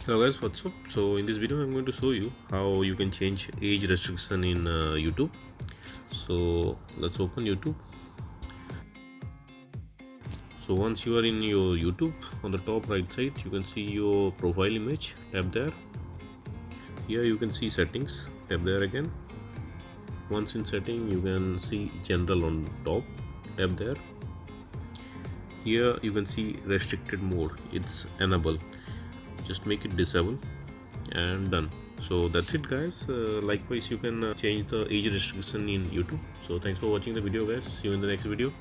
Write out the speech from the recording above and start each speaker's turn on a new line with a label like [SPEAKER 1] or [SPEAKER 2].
[SPEAKER 1] Hello guys, what's up? So in this video I'm going to show you how you can change age restriction in YouTube. So let's open YouTube. So once you are in your YouTube, on the top right side you can see your profile image. Tap there. Here you can see settings. Tap there again. Once in setting you can see general on top. Tap there. Here you can see restricted mode. It's enable. Just make it disable and done. So that's it guys. Likewise you can change the age restriction in YouTube. So thanks for watching the video guys. See you in the next video.